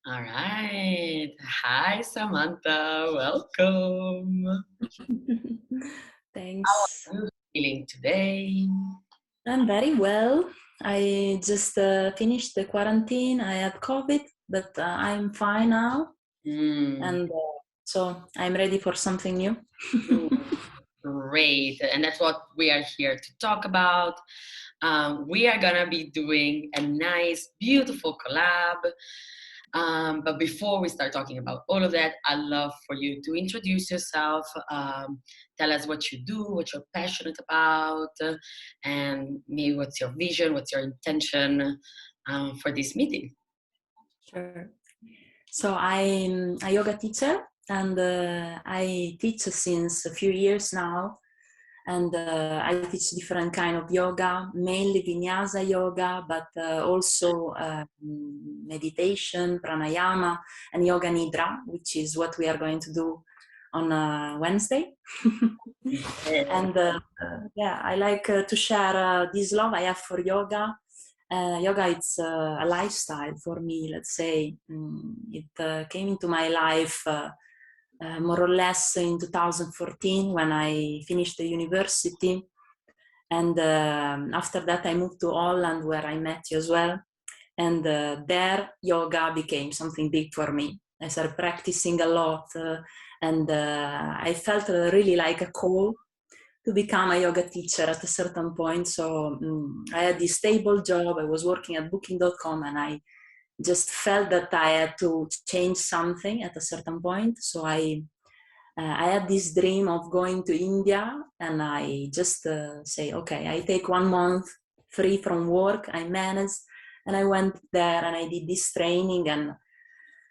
All right. Hi, Samantha. Welcome. How Thanks. are you feeling today? I'm very well. I just finished the quarantine. I had COVID, but I'm fine now. Mm, And so I'm ready for something new. mm, great. And that's what we are here to talk about. We are going to be doing a nice, beautiful collab. But before we start talking about all of that, I'd love for you to introduce yourself, tell us what you do, what you're passionate about, and maybe what's your vision, what's your intention for this meeting. Sure. So I'm a yoga teacher and I teach since a few years now. And I teach different kind of yoga, mainly vinyasa yoga, but also meditation, pranayama, and yoga nidra, which is what we are going to do on Wednesday. Yeah. And yeah, I like to share this love I have for yoga. Yoga, it's a lifestyle for me, let's say. It came into my life more or less in 2014 when I finished the university. And after that, I moved to Holland where I met you as well. And there, yoga became something big for me. I started practicing a lot, and I felt really like a call to become a yoga teacher at a certain point. So I had this stable job. I was working at booking.com, and I just felt that I had to change something at a certain point. So I had this dream of going to India, and I just say, okay, I take 1 month free from work. I managed, and I went there and I did this training, and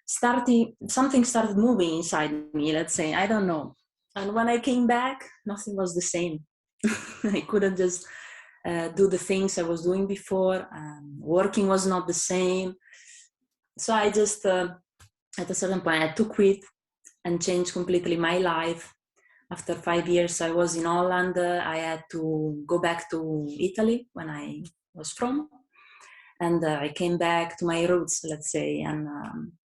starting something started moving inside me. Let's say, I don't know. And when I came back, nothing was the same. I couldn't just do the things I was doing before. Working was not the same. So I just, at a certain point, I had to quit and change completely my life. After 5 years, I was in Holland. I had to go back to Italy when I was from. And I came back to my roots, let's say. And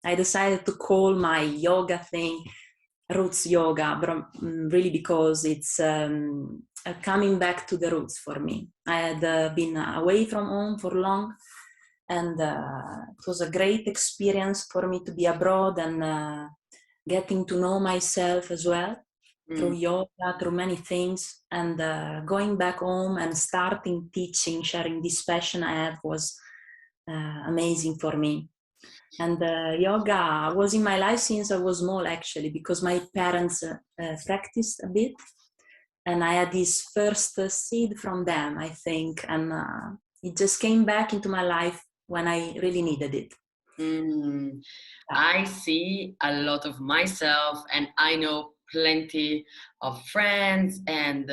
I decided to call my yoga thing roots yoga, but really because it's coming back to the roots for me. I had been away from home for long, and it was a great experience for me to be abroad and getting to know myself as well through Mm. yoga, through many things. And going back home and starting teaching, sharing this passion I have was amazing for me. And yoga was in my life since I was small, actually, because my parents practiced a bit. And I had this first seed from them, I think. And it just came back into my life when I really needed it. Mm. Yeah. I see a lot of myself, and I know plenty of friends and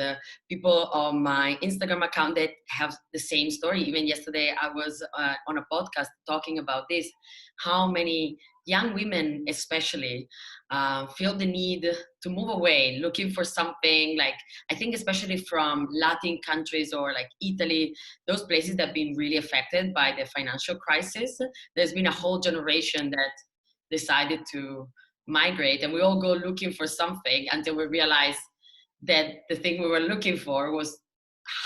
people on my Instagram account that have the same story. Even yesterday, I was on a podcast talking about this, how many young women, especially, feel the need to move away, looking for something like, I think, especially from Latin countries or like Italy, those places that have been really affected by the financial crisis. There's been a whole generation that decided to migrate, and we all go looking for something until we realize that the thing we were looking for was,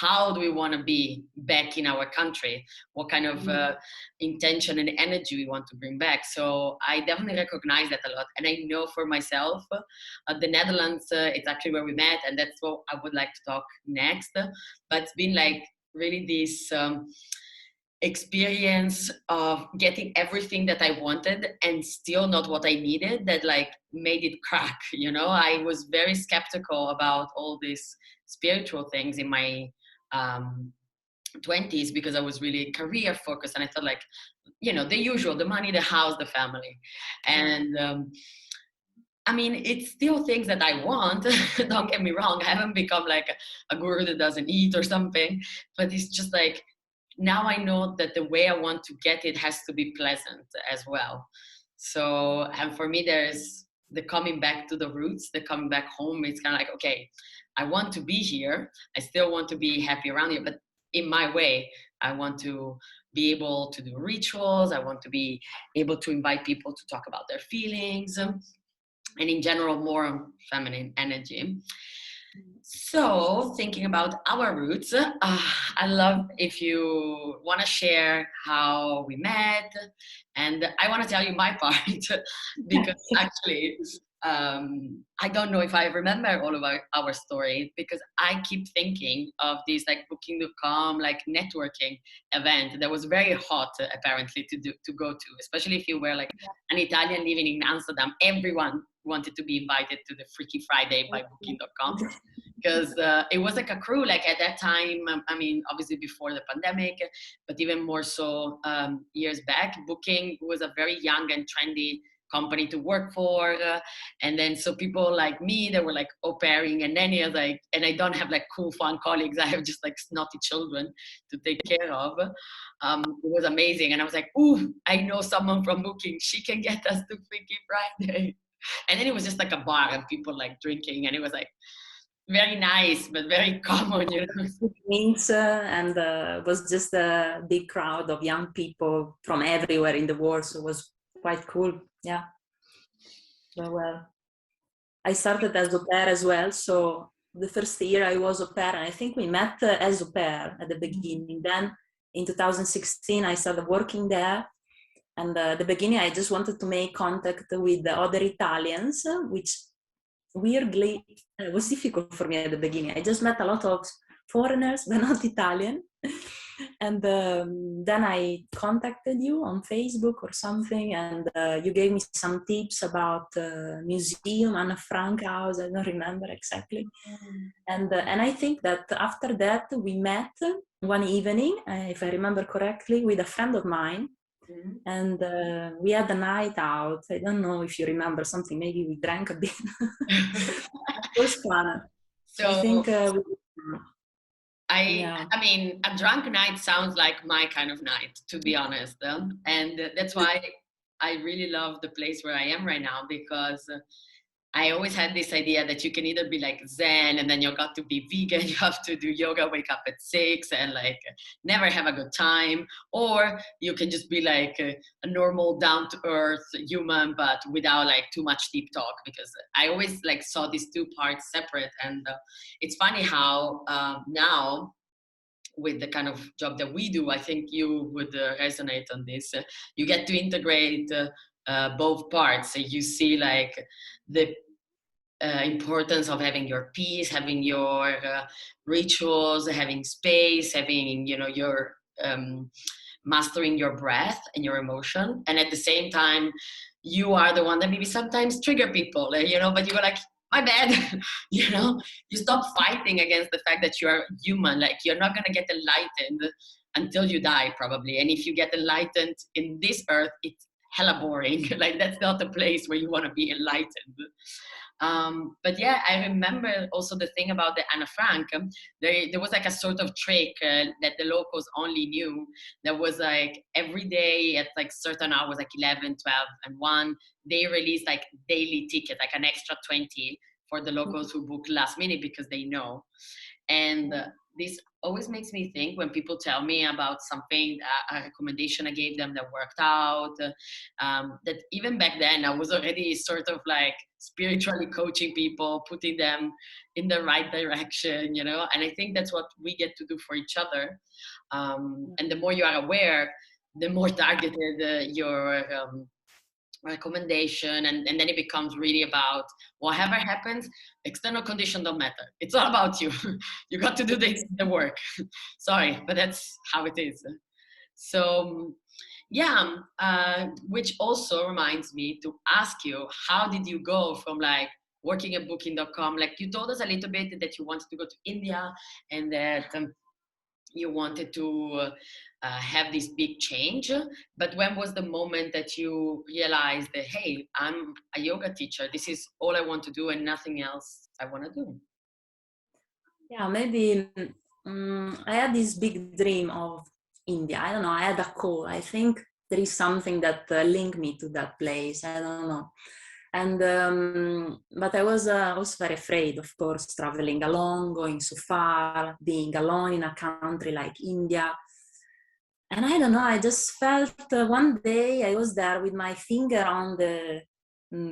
how do we want to be back in our country, what kind of intention and energy we want to bring back. So I definitely recognize that a lot, and I know for myself, the Netherlands, it's actually where we met, and that's what I would like to talk next. But it's been like really this experience of getting everything that I wanted and still not what I needed, that like made it crack. I was very skeptical about all these spiritual things in my um 20s, because I was really career focused, and I thought like, the usual, the money, the house, the family. And I mean, it's still things that I want. Don't get me wrong. I haven't become like a guru that doesn't eat or something, but it's just like, now I know that the way I want to get it has to be pleasant as well. So, and for me, there's the coming back to the roots, the coming back home. It's kind of like, okay, I want to be here. I still want to be happy around here, but in my way. I want to be able to do rituals. I want to be able to invite people to talk about their feelings, and in general, more feminine energy. So, thinking about our roots, I love if you want to share how we met, and I want to tell you my part because actually, I don't know if I remember all of our story because I keep thinking of this like Booking.com like networking event that was very hot apparently to go to, especially if you were like an Italian living in Amsterdam. Everyone wanted to be invited to the Freaky Friday by Booking.com because it was like a crew like at that time. I mean, obviously before the pandemic, but even more so years back, Booking was a very young and trendy company to work for, and then so people like me that were like au pairing and nannies, like, and I don't have like cool fun colleagues, I have just like snotty children to take care of. It was amazing, and I was like, ooh, I know someone from Booking, she can get us to Freaky Friday. And then it was just like a bar and people like drinking, and it was like very nice but very common, you know. Drinks, and was just a big crowd of young people from everywhere in the world, so it was quite cool. Yeah. So, well, I started as au pair as well, so the first year I was au pair, and I think we met as au pair at the beginning. Then in 2016 I started working there, and at the beginning I just wanted to make contact with the other Italians, which weirdly was difficult for me at the beginning. I just met a lot of foreigners, but not Italian. And then I contacted you on Facebook or something, and you gave me some tips about museum, Anna Frank House, I don't remember exactly. And I think that after that we met one evening, if I remember correctly, with a friend of mine. Mm-hmm. And we had a night out. I don't know if you remember something. Maybe we drank a bit. It was fun. So I think I mean, a drunk night sounds like my kind of night, to be honest. And that's why I really love the place where I am right now, because I always had this idea that you can either be like Zen and then you got to be vegan, you have to do yoga, wake up at 6 and like never have a good time, or you can just be like a normal down to earth human, but without like too much deep talk, because I always like saw these two parts separate. And it's funny how now with the kind of job that we do, I think you would resonate on this. You get to integrate both parts. So you see like the importance of having your peace, having your rituals, having space, having, you know, your mastering your breath and your emotion. And at the same time, you are the one that maybe sometimes trigger people, you know, but you go like, my bad, you know, you stop fighting against the fact that you are human. Like, you're not going to get enlightened until you die, probably. And if you get enlightened in this earth, it's hella boring. Like, that's not the place where you want to be enlightened. But yeah, I remember also the thing about the Anna Frank. There was like a sort of trick that the locals only knew. There was like every day at like certain hours, like 11, 12, and 1, they released like daily ticket, like an extra 20 for the locals who book last minute because they know. And this always makes me think when people tell me about something, a recommendation I gave them that worked out, that even back then I was already sort of like spiritually coaching people, putting them in the right direction, you know. And I think that's what we get to do for each other. And the more you are aware, the more targeted your recommendation, and then it becomes really about whatever happens, external condition don't matter, it's all about you. You got to do the work. Sorry, but that's how it is. So yeah, which also reminds me to ask you, how did you go from like working at Booking.com? Like, you told us a little bit that you wanted to go to India and that you wanted to have this big change, but when was the moment that you realized that, hey, I'm a yoga teacher, this is all I want to do and nothing else I want to do? Yeah, maybe I had this big dream of India. I don't know, I had a call. I think there is something that linked me to that place. I don't know. And but I was also very afraid, of course, traveling alone, going so far, being alone in a country like India. And I don't know, I just felt one day I was there with my finger on the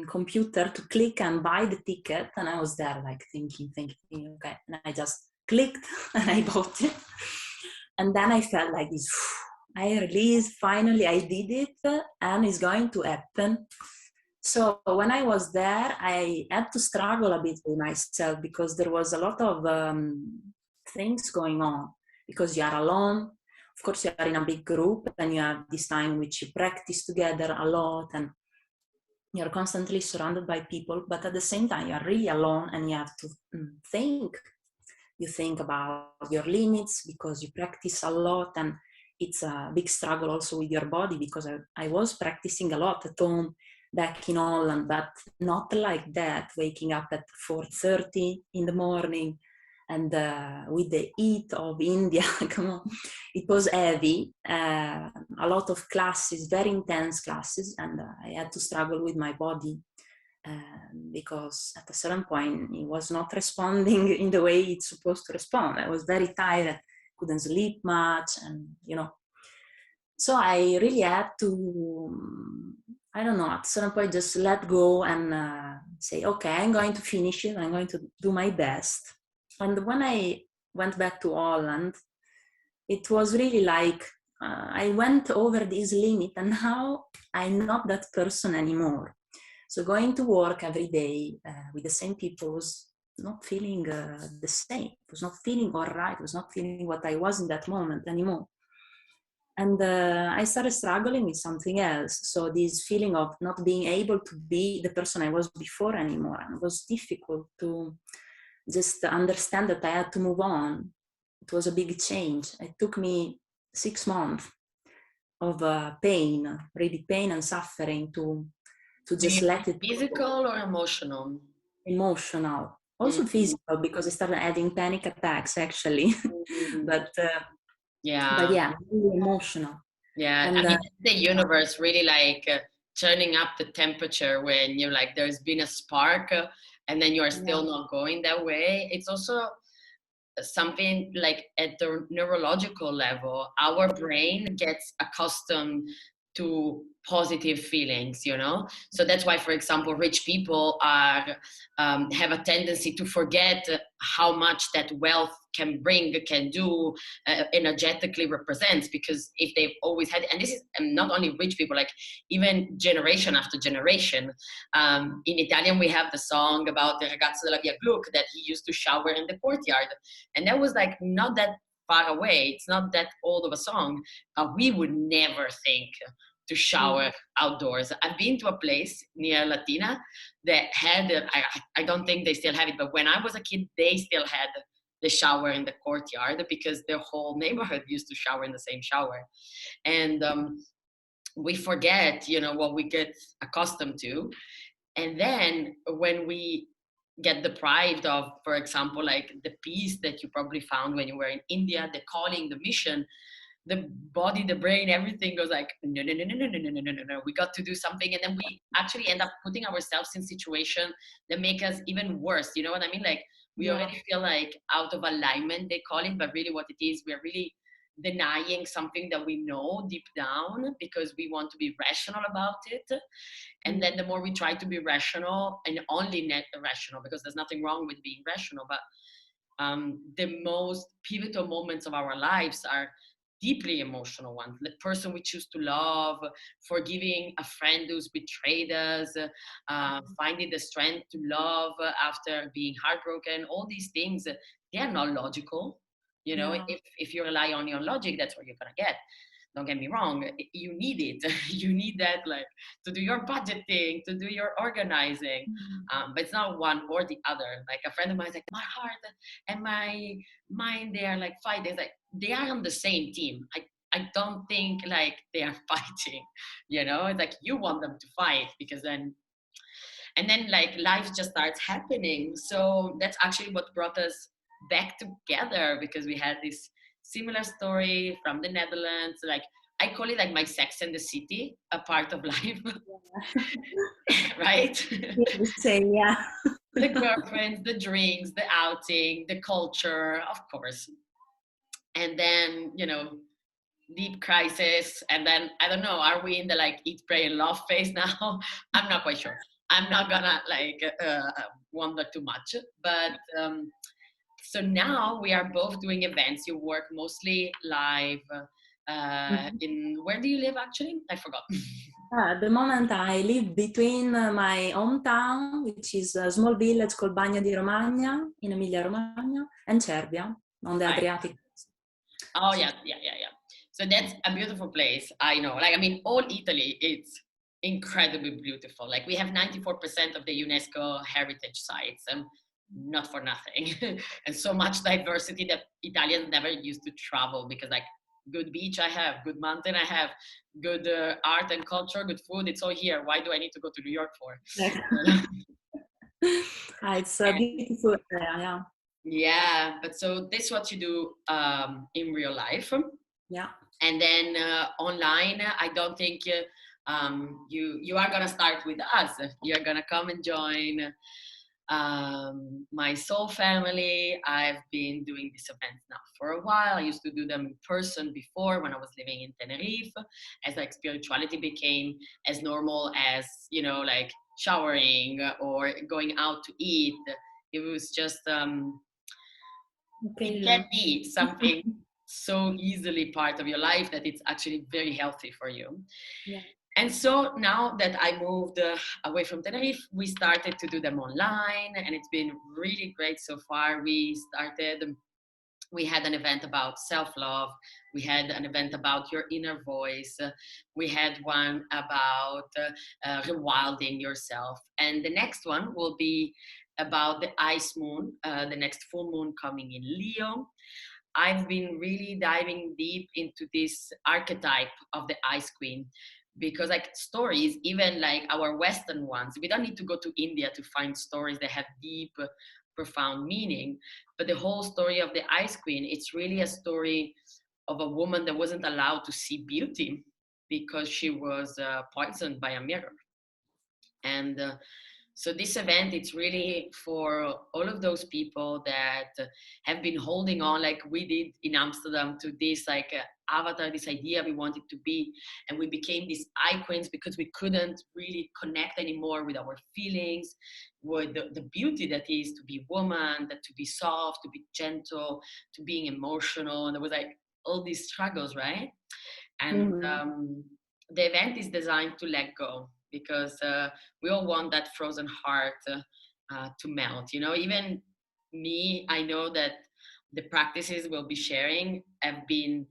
computer to click and buy the ticket. And I was there like thinking, okay. And I just clicked and I bought it. And then I felt like this, I released, finally I did it and it's going to happen. So when I was there, I had to struggle a bit with myself because there was a lot of things going on because you are alone. Of course, you are in a big group and you have this time which you practice together a lot and you're constantly surrounded by people, but at the same time, you're really alone and you have to think. You think about your limits because you practice a lot and it's a big struggle also with your body because I was practicing a lot at home back in Holland, but not like that, waking up at 4:30 in the morning and with the heat of India, come on, it was heavy, a lot of classes, very intense classes, and I had to struggle with my body because at a certain point it was not responding in the way it's supposed to respond. I was very tired, couldn't sleep much, and so I really had to, I don't know, at a certain point just let go and say, okay, I'm going to finish it, I'm going to do my best. And when I went back to Holland, it was really like I went over this limit and now I'm not that person anymore. So going to work every day with the same people was not feeling the same. It was not feeling all right. It was not feeling what I was in that moment anymore. And I started struggling with something else. So this feeling of not being able to be the person I was before anymore. And it was difficult to just understand that I had to move on. It was a big change. It took me 6 months of pain, really pain and suffering to Do just you let mean it go. physical or emotional? Emotional, also Mm-hmm. physical, because I started having panic attacks actually. Mm-hmm. but Yeah. yeah, really emotional. Yeah, And I mean, the universe really like turning up the temperature when you're like, there's been a spark and then you're yeah, still not going that way. It's also something like at the neurological level, our brain gets accustomed to positive feelings, you know. So that's why, for example, rich people are have a tendency to forget how much that wealth can do, energetically represents, because if they've always had, and this is not only rich people, like even generation after generation. In Italian, we have the song about the ragazzo della via Gluck that he used to shower in the courtyard, and that was like not that far away. It's not that old of a song. We would never think to shower outdoors. I've been to a place near Latina that had, I don't think they still have it, but when I was a kid, they still had the shower in the courtyard because the whole neighborhood used to shower in the same shower. And we forget, you know, what we get accustomed to. And then when we get deprived of, for example, like the peace that you probably found when you were in India, the calling, the mission, the body, the brain, everything goes like, no, no, no, no, no, no, no, no, no, no, no. We got to do something. And then we actually end up putting ourselves in situations that make us even worse. You know what I mean? Like we yeah, already feel like out of alignment, they call it, but really what it is, we're really denying something that we know deep down because we want to be rational about it. And then the more we try to be rational, and only net rational, because there's nothing wrong with being rational, but the most pivotal moments of our lives are deeply emotional ones. The person we choose to love, forgiving a friend who's betrayed us, finding the strength to love after being heartbroken. All these things, they are not logical. You know, yeah, if you rely on your logic, that's what you're gonna get. Don't get me wrong, you need it. You need that, like, to do your budgeting, to do your organizing. But it's not one or the other. Like a friend of mine is like, my heart and my mind, they are like fighting. It's like they are on the same team. I don't think like they are fighting. You know, it's like you want them to fight because then, and then like life just starts happening. So that's actually what brought us back together, because we had this similar story from the Netherlands. Like I call it like my Sex and the City, a part of life. Right? yeah, the same, yeah. The girlfriends, the drinks, the outing, the culture, of course. And then, you know, deep crisis, and then I don't know, are we in the like eat, pray, and love phase now? I'm not quite sure. I'm not gonna like wonder too much, but so now we are both doing events. You work mostly live. Mhm. In where do you live actually? I forgot. At the moment, I live between my hometown, which is a small village called Bagno di Romagna in Emilia-Romagna, and Cervia on the Right. Adriatic. Oh yeah, yeah, yeah, yeah. So that's a beautiful place. I know. Like I mean, all Italy, it's incredibly beautiful. Like we have 94% of the UNESCO heritage sites, and not for nothing. And so much diversity that Italians never used to travel because like good beach I have, good mountain I have, good art and culture, good food. It's all here. Why do I need to go to New York for? It's And beautiful there, yeah. yeah, but so this is what you do in real life. Yeah. And then online, I don't think you are gonna start with us. You're gonna come and join my soul family. I've been doing these events now for a while. I used to do them in person before when I was living in Tenerife, as like spirituality became as normal as like showering or going out to eat. It was just it can Okay. be something so easily part of your life that it's actually very healthy for you. Yeah. And so now that I moved away from Tenerife, we started to do them online, and it's been really great so far. We had an event about self-love. We had an event about your inner voice. We had one about rewilding yourself. And the next one will be about the ice moon, the next full moon coming in Leo. I've been really diving deep into this archetype of the Ice Queen because, like, stories, even like our Western ones, we don't need to go to India to find stories that have deep, profound meaning. But the whole story of the Ice Queen, it's really a story of a woman that wasn't allowed to see beauty because she was poisoned by a mirror. And so this event, it's really for all of those people that have been holding on, like we did in Amsterdam, to this like avatar, this idea we wanted to be, and we became these icons because we couldn't really connect anymore with our feelings, with the beauty that is to be woman, that to be soft, to be gentle, to being emotional, and there was like all these struggles, right? And Mhm. the event is designed to let go because we all want that frozen heart to melt. Even me, I know that the practices we'll be sharing have been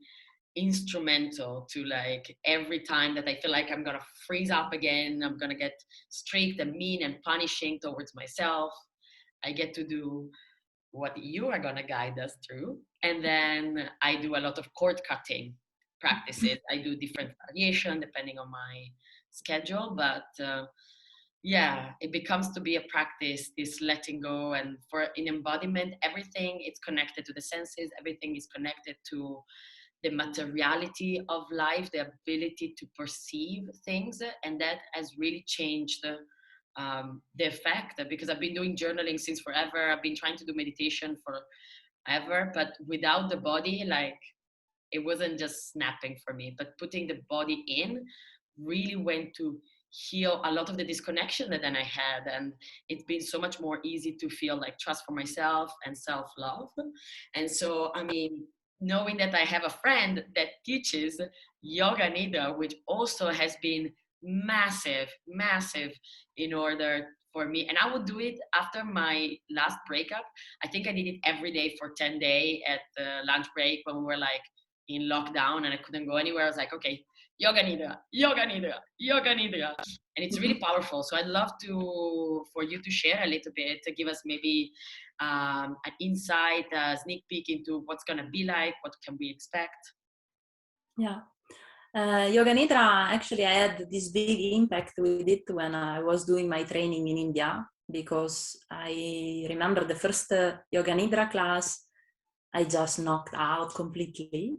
instrumental to like every time that I feel like I'm gonna freeze up again, I'm gonna get strict and mean and punishing towards myself. I get to do what you are going to guide us through. And then I do a lot of cord cutting practices. I do different variation depending on my schedule, but yeah, it becomes to be a practice, this letting go. And for in embodiment, everything is connected to the senses, everything is connected to the materiality of life, the ability to perceive things, and that has really changed the effect. Because I've been doing journaling since forever. I've been trying to do meditation forever, but without the body, like it wasn't just snapping for me. But putting the body in really went to heal a lot of the disconnection that then I had, and it's been so much more easy to feel like trust for myself and self-love. And so I mean, knowing that I have a friend that teaches yoga nidra, which also has been massive in order for me, and I would do it after my last breakup. I think I did it every day for 10 days at the lunch break when we were like in lockdown and I couldn't go anywhere. I was like, okay, yoga nidra, yoga nidra, yoga nidra. And it's really powerful. So I'd love for you to share a little bit, to give us maybe an insight, a sneak peek into what's going to be like, what can we expect. Yeah. Yoga Nidra, actually, I had this big impact with it when I was doing my training in India, because I remember the first Yoga Nidra class, I just knocked out completely.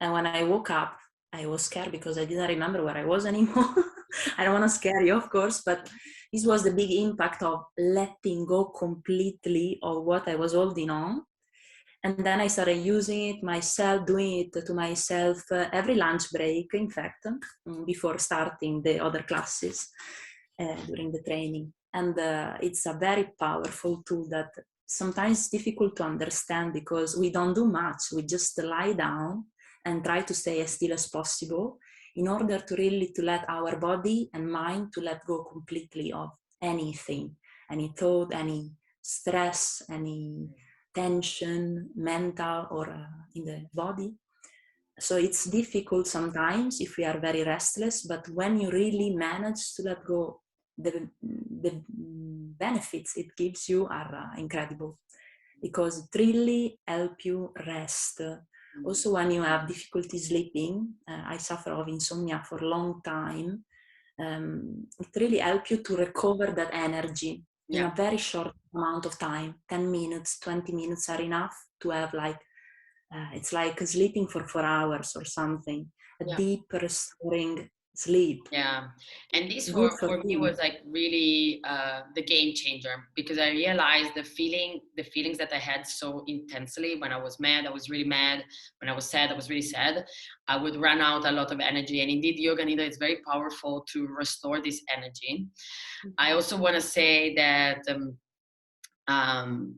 And when I woke up, I was scared because I didn't remember where I was anymore. I don't want to scare you, of course, but this was the big impact of letting go completely of what I was holding on. And then I started using it myself, doing it to myself every lunch break, in fact, before starting the other classes during the training. And it's a very powerful tool that sometimes it's difficult to understand because we don't do much. We just lie down and try to stay as still as possible in order to really to let our body and mind to let go completely of anything, any thought, any stress, any tension, mental or in the body. So it's difficult sometimes if we are very restless, but when you really manage to let go, the benefits it gives you are incredible because it really help you rest. Also, when you have difficulty sleeping, I suffer of insomnia for a long time. It really helps you to recover that energy in a very short amount of time. 10 minutes, 20 minutes are enough to have like, it's like sleeping for 4 hours or something, a deep restoring sleep. Yeah, and this Good for me you. was like really the game changer because I realized the feelings that I had so intensely. When I was mad, I was really mad. When I was sad, I was really sad. I would run out a lot of energy, and indeed, yoga nidra is very powerful to restore this energy. I also want to say that um,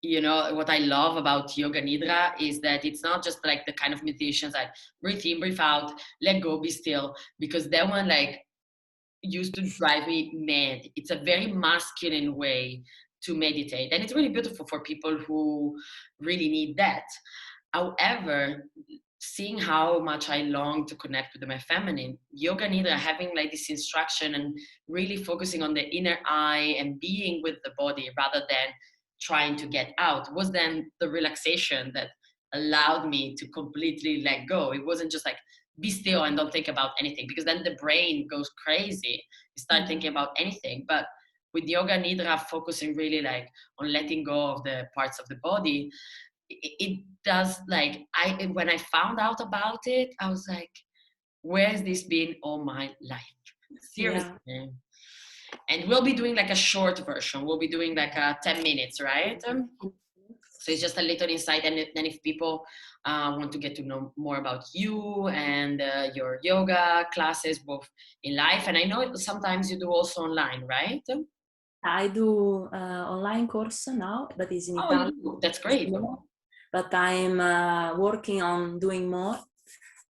you know what I love about yoga nidra is that it's not just like the kind of meditations like breathe in, breathe out, let go, be still, because that one like used to drive me mad. It's a very masculine way to meditate, and it's really beautiful for people who really need that. However, seeing how much I long to connect with my feminine, yoga nidra, having like this instruction and really focusing on the inner eye and being with the body rather than trying to get out, was then the relaxation that allowed me to completely let go. It wasn't just like be still and don't think about anything, because then the brain goes crazy. You start thinking about anything. But with yoga nidra, focusing really like on letting go of the parts of the body, it does like I when I found out about it, I was like, where has this been all my life? Seriously. And we'll be doing like a short version. We'll be doing like 10 minutes, right? So it's just a little insight. And then if people want to get to know more about you and your yoga classes, both in life, and I know sometimes you do also online, right? I do online course now, but it's in Oh, you Italian. do? That's great. But I'm working on doing more.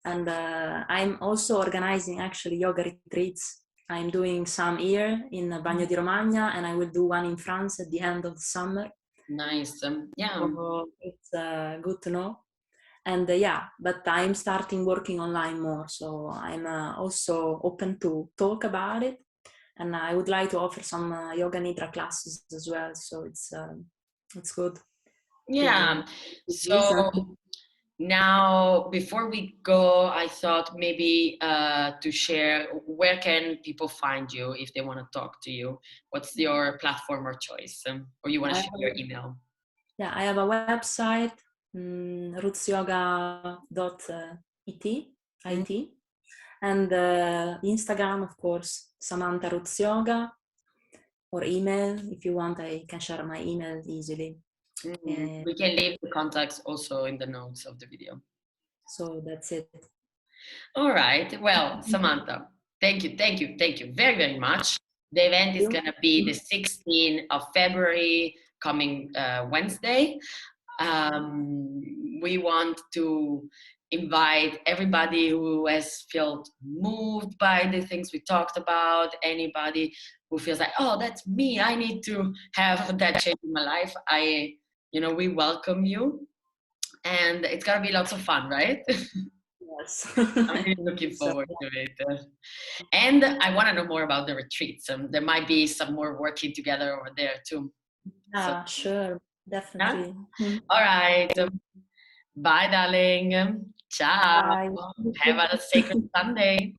And I'm also organizing actually yoga retreats. I'm doing some here in Bagno di Romagna, and I will do one in France at the end of the summer. Nice. Yeah. So it's good to know. And yeah, but I'm starting working online more. So I'm also open to talk about it. And I would like to offer some yoga nidra classes as well. So it's good. Yeah. So now, before we go, I thought maybe to share where can people find you if they want to talk to you? What's your platform or choice? Or you want to share your email? Yeah, I have a website, rootsyoga.it, and Instagram, of course, Samantha Roots Yoga, or email. If you want, I can share my email easily. We can leave the contacts also in the notes of the video. So that's it. All right. Well, Samantha, thank you very, very much. The event is going to be the 16th of February, coming Wednesday. We want to invite everybody who has felt moved by the things we talked about, anybody who feels like, oh, that's me, I need to have that change in my life. We welcome you, and it's gonna be lots of fun, right? Yes. I'm really looking forward to it. And I want to know more about the retreats. There might be some more working together over there too. Yeah, sure, definitely. Yeah? All right. Bye, darling. Ciao. Bye. Have a sacred Sunday.